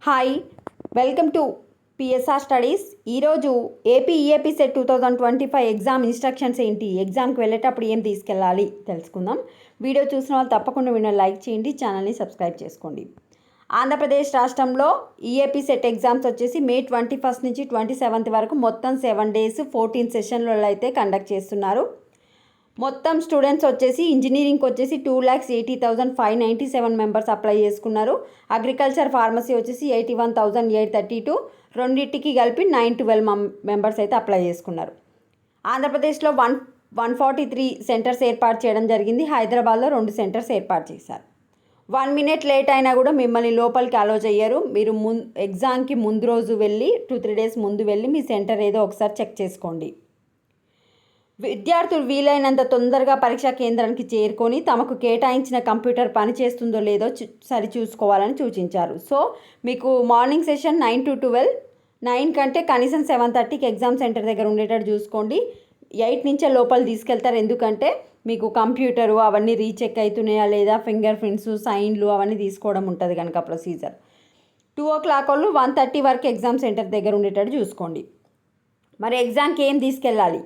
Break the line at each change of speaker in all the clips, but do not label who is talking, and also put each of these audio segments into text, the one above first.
Hi, welcome to PSR studies. ఈరోజు AP EAPCET 2025 exam instructions ఏంటి, ఎగ్జామ్కి వెళ్ళేటప్పుడు ఏం తీసుకెళ్ళాలి తెలుసుకుందాం. వీడియో చూసిన వాళ్ళు తప్పకుండా వీడియో లైక్ చేయండి, ఛానల్ని సబ్స్క్రైబ్ చేసుకోండి. ఆంధ్రప్రదేశ్ రాష్ట్రంలో ఈఏపీ సెట్ ఎగ్జామ్స్ వచ్చేసి May 21 నుంచి 27 వరకు మొత్తం 7 days 14 సెషన్లలో అయితే కండక్ట్ చేస్తున్నారు. మొత్తం స్టూడెంట్స్ వచ్చేసి ఇంజనీరింగ్కి వచ్చేసి 2,80,597 మెంబర్స్ అప్లై చేసుకున్నారు. అగ్రికల్చర్ ఫార్మసీ వచ్చేసి 81,832, రెండింటికి కలిపి 912 మెంబర్స్ అయితే అప్లై చేసుకున్నారు. ఆంధ్రప్రదేశ్లో 143 సెంటర్స్ ఏర్పాటు చేయడం జరిగింది. హైదరాబాద్లో 2 సెంటర్స్ ఏర్పాటు చేశారు. 1 minute లేట్ అయినా కూడా మిమ్మల్ని లోపలికి అలో చేయరు. మీరు ఎగ్జామ్కి ముందు రోజు వెళ్ళి 2-3 days ముందు వెళ్ళి మీ సెంటర్ ఏదో ఒకసారి చెక్ చేసుకోండి. విద్యార్థులు వీలైనంత తొందరగా పరీక్షా కేంద్రానికి చేరుకొని తమకు కేటాయించిన కంప్యూటర్ పనిచేస్తుందో లేదో సరిచూసుకోవాలని సూచించారు. సో మీకు మార్నింగ్ సెషన్ 9 to 12, 9 కంటే కనీసం 7:30కి ఎగ్జామ్ సెంటర్ దగ్గర ఉండేటట్టు చూసుకోండి. 8 నుంచే లోపల తీసుకెళ్తారు. ఎందుకంటే మీకు కంప్యూటరు అవన్నీ రీచెక్ అవుతున్నాయా లేదా, ఫింగర్ ప్రింట్స్, సైన్లు అవన్నీ తీసుకోవడం ఉంటుంది కనుక ప్రొసీజర్. 2 o'clock వాళ్ళు 1:30 వరకు ఎగ్జామ్ సెంటర్ దగ్గర ఉండేటట్టు చూసుకోండి. మరి ఎగ్జామ్కి ఏం తీసుకెళ్ళాలి?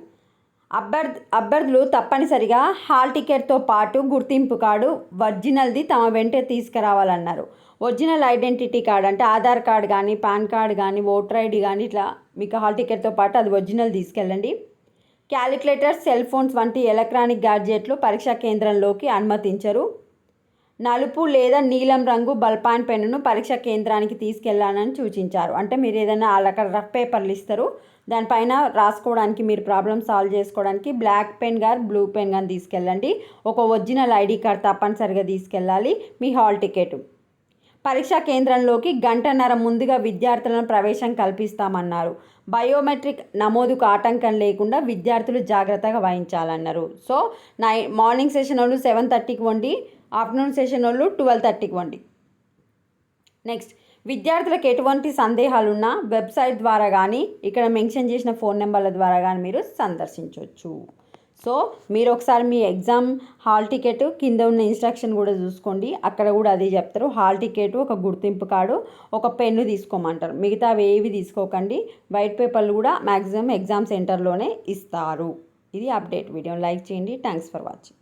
అభ్యర్థులు తప్పనిసరిగా హాల్ టికెట్తో పాటు గుర్తింపు కార్డు ఒరిజినల్ది తమ వెంటే తీసుకురావాలన్నారు. ఒరిజినల్ ఐడెంటిటీ కార్డ్ అంటే ఆధార్ కార్డ్ కానీ, పాన్ కార్డ్ కానీ, ఓటర్ ఐడి కానీ, ఇట్లా మీకు హాల్ టికెట్తో పాటు అది ఒరిజినల్ తీసుకెళ్ళండి. క్యాలిక్యులేటర్, సెల్ ఫోన్స్ వంటి ఎలక్ట్రానిక్ గ్యాడ్జెట్లు పరీక్షా కేంద్రంలోకి అనుమతించరు. నలుపు లేదా నీలం రంగు బల్పాన్ పెన్నును పరీక్షా కేంద్రానికి తీసుకెళ్లాలని సూచించారు. అంటే మీరు ఏదైనా అక్కడ రఫ్ పేపర్లు ఇస్తారు, దానిపైన రాసుకోవడానికి, మీరు ప్రాబ్లమ్ సాల్వ్ చేసుకోవడానికి బ్లాక్ పెన్ కానీ బ్లూ పెన్ కానీ తీసుకెళ్ళండి. ఒక ఒరిజినల్ ఐడి కార్డ్ తప్పనిసరిగా తీసుకెళ్ళాలి. మీ హాల్ టికెట్. పరీక్షా కేంద్రంలోకి 1.5 గంటల ముందుగా విద్యార్థులను ప్రవేశం కల్పిస్తామన్నారు. బయోమెట్రిక్ నమోదుకు ఆటంకం లేకుండా విద్యార్థులు జాగ్రత్తగా వహించాలన్నారు. సో మార్నింగ్ సెషన్ వాళ్ళు 7:30కి వండి, ఆఫ్టర్నూన్ సెషన్ వాళ్ళు 12:30కి వండి. నెక్స్ట్, విద్యార్థులకు ఎటువంటి సందేహాలున్నా వెబ్సైట్ ద్వారా కానీ, ఇక్కడ మెన్షన్ చేసిన ఫోన్ నెంబర్ల ద్వారా కానీ మీరు సందర్శించవచ్చు. సో మీరు ఒకసారి మీ ఎగ్జామ్ హాల్ టికెట్ కింద ఉన్న ఇన్స్ట్రక్షన్ కూడా చూసుకోండి. అక్కడ కూడా అదే చెప్తారు. హాల్ టికెట్, ఒక గుర్తింపు కార్డు, ఒక పెన్ను తీసుకోమంటారు. మిగతా ఏవి తీసుకోకండి. వైట్ పేపర్లు కూడా మ్యాక్సిమం ఎగ్జామ్ సెంటర్లోనే ఇస్తారు. ఇది అప్డేట్. వీడియోని లైక్ చేయండి. Thanks for watching.